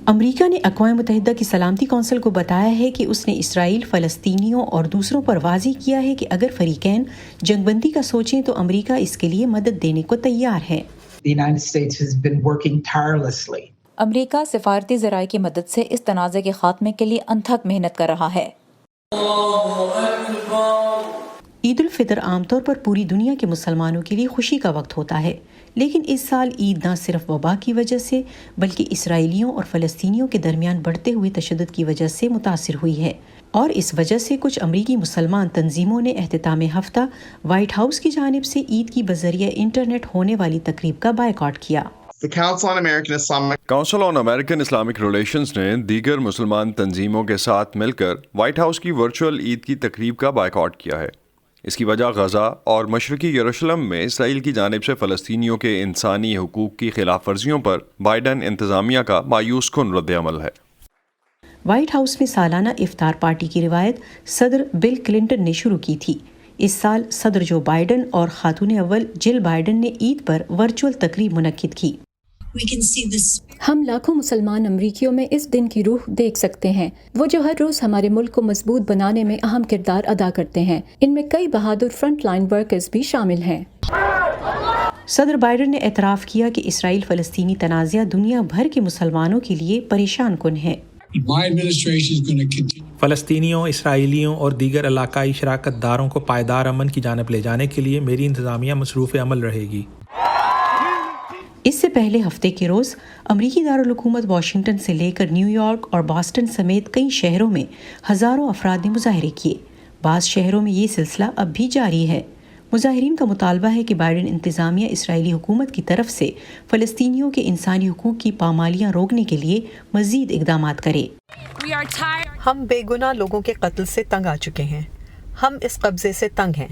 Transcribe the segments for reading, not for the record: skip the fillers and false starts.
امریکہ نے اقوام متحدہ کی سلامتی کونسل کو بتایا ہے کہ اس نے اسرائیل، فلسطینیوں اور دوسروں پر واضح کیا ہے کہ اگر فریقین جنگ بندی کا سوچیں تو امریکہ اس کے لیے مدد دینے کو تیار ہے۔ امریکہ سفارتی ذرائع کی مدد سے اس تنازع کے خاتمے کے لیے انتھک محنت کر رہا ہے۔ عید الفطر عام طور پر پوری دنیا کے مسلمانوں کے لیے خوشی کا وقت ہوتا ہے، لیکن اس سال عید نہ صرف وبا کی وجہ سے بلکہ اسرائیلیوں اور فلسطینیوں کے درمیان بڑھتے ہوئے تشدد کی وجہ سے متاثر ہوئی ہے، اور اس وجہ سے کچھ امریکی مسلمان تنظیموں نے اختتام ہفتہ وائٹ ہاؤس کی جانب سے عید کی بذریعہ انٹرنیٹ ہونے والی تقریب کا بائیکاٹ کیا۔ کونسل آن امریکن اسلامک ریلیشنز نے دیگر مسلمان تنظیموں کے ساتھ مل کر وائٹ ہاؤس کی ورچوئل عید کی تقریب کا بائیکاٹ کیا ہے۔ اس کی وجہ غزہ اور مشرقی یروشلم میں اسرائیل کی جانب سے فلسطینیوں کے انسانی حقوق کی خلاف ورزیوں پر بائیڈن انتظامیہ کا مایوس کن رد عمل ہے۔ وائٹ ہاؤس میں سالانہ افطار پارٹی کی روایت صدر بل کلنٹن نے شروع کی تھی۔ اس سال صدر جو بائیڈن اور خاتون اول جل بائیڈن نے عید پر ورچوئل تقریب منعقد کی۔ ہم لاکھوں مسلمان امریکیوں میں اس دن کی روح دیکھ سکتے ہیں، وہ جو ہر روز ہمارے ملک کو مضبوط بنانے میں اہم کردار ادا کرتے ہیں۔ ان میں کئی بہادر فرنٹ لائن ورکرز بھی شامل ہیں۔ صدر بائیڈن نے اعتراف کیا کہ اسرائیل فلسطینی تنازع دنیا بھر کے مسلمانوں کے لیے پریشان کن ہے۔ فلسطینیوں، اسرائیلیوں اور دیگر علاقائی شراکت داروں کو پائیدار امن کی جانب لے جانے کے لیے میری انتظامیہ مصروف عمل رہے گی۔ اس سے پہلے ہفتے کے روز امریکی دارالحکومت واشنگٹن سے لے کر نیو یارک اور باسٹن سمیت کئی شہروں میں ہزاروں افراد نے مظاہرے کیے۔ بعض شہروں میں یہ سلسلہ اب بھی جاری ہے۔ مظاہرین کا مطالبہ ہے کہ بائیڈن انتظامیہ اسرائیلی حکومت کی طرف سے فلسطینیوں کے انسانی حقوق کی پامالیاں روکنے کے لیے مزید اقدامات کرے۔ ہم بے گناہ لوگوں کے قتل سے تنگ آ چکے ہیں، ہم اس قبضے سے تنگ ہیں۔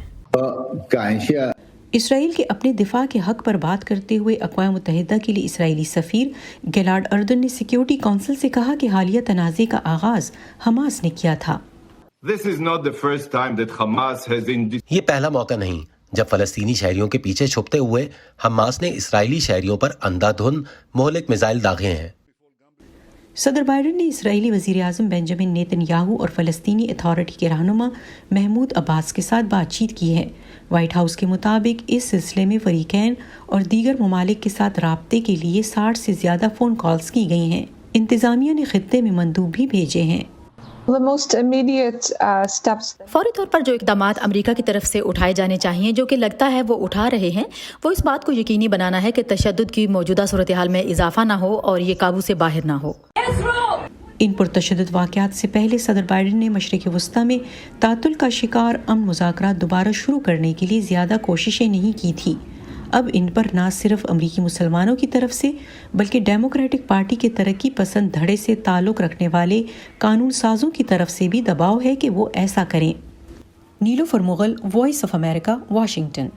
اسرائیل کے اپنے دفاع کے حق پر بات کرتے ہوئے اقوام متحدہ کے لیے اسرائیلی سفیر گیلارڈ اردن نے سیکیورٹی کونسل سے کہا کہ حالیہ تنازع کا آغاز حماس نے کیا تھا۔ یہ پہلا موقع نہیں جب فلسطینی شہریوں کے پیچھے چھپتے ہوئے حماس نے اسرائیلی شہریوں پر اندھا دھند مہلک میزائل داغے ہیں۔ صدر بائیڈن نے اسرائیلی وزیر اعظم بنجامن نیتن یاہو اور فلسطینی اتھارٹی کے رہنما محمود عباس کے ساتھ بات چیت کی ہے۔ وائٹ ہاؤس کے مطابق اس سلسلے میں فریقین اور دیگر ممالک کے ساتھ رابطے کے لیے 60 سے زیادہ فون کالز کی گئی ہیں۔ انتظامیہ نے خطے میں مندوب بھی بھیجے ہیں۔ فوری طور پر جو اقدامات امریکہ کی طرف سے اٹھائے جانے چاہیے، جو کہ لگتا ہے وہ اٹھا رہے ہیں، وہ اس بات کو یقینی بنانا ہے کہ تشدد کی موجودہ صورتحال میں اضافہ نہ ہو اور یہ قابو سے باہر نہ ہو۔ ان پرتشدد واقعات سے پہلے صدر بائیڈن نے مشرق وسطی میں تعطل کا شکار امن مذاکرات دوبارہ شروع کرنے کے لیے زیادہ کوششیں نہیں کی تھیں۔ اب ان پر نہ صرف امریکی مسلمانوں کی طرف سے بلکہ ڈیموکریٹک پارٹی کے ترقی پسند دھڑے سے تعلق رکھنے والے قانون سازوں کی طرف سے بھی دباؤ ہے کہ وہ ایسا کریں۔ Nilofar Mughal, voice of America, Washington.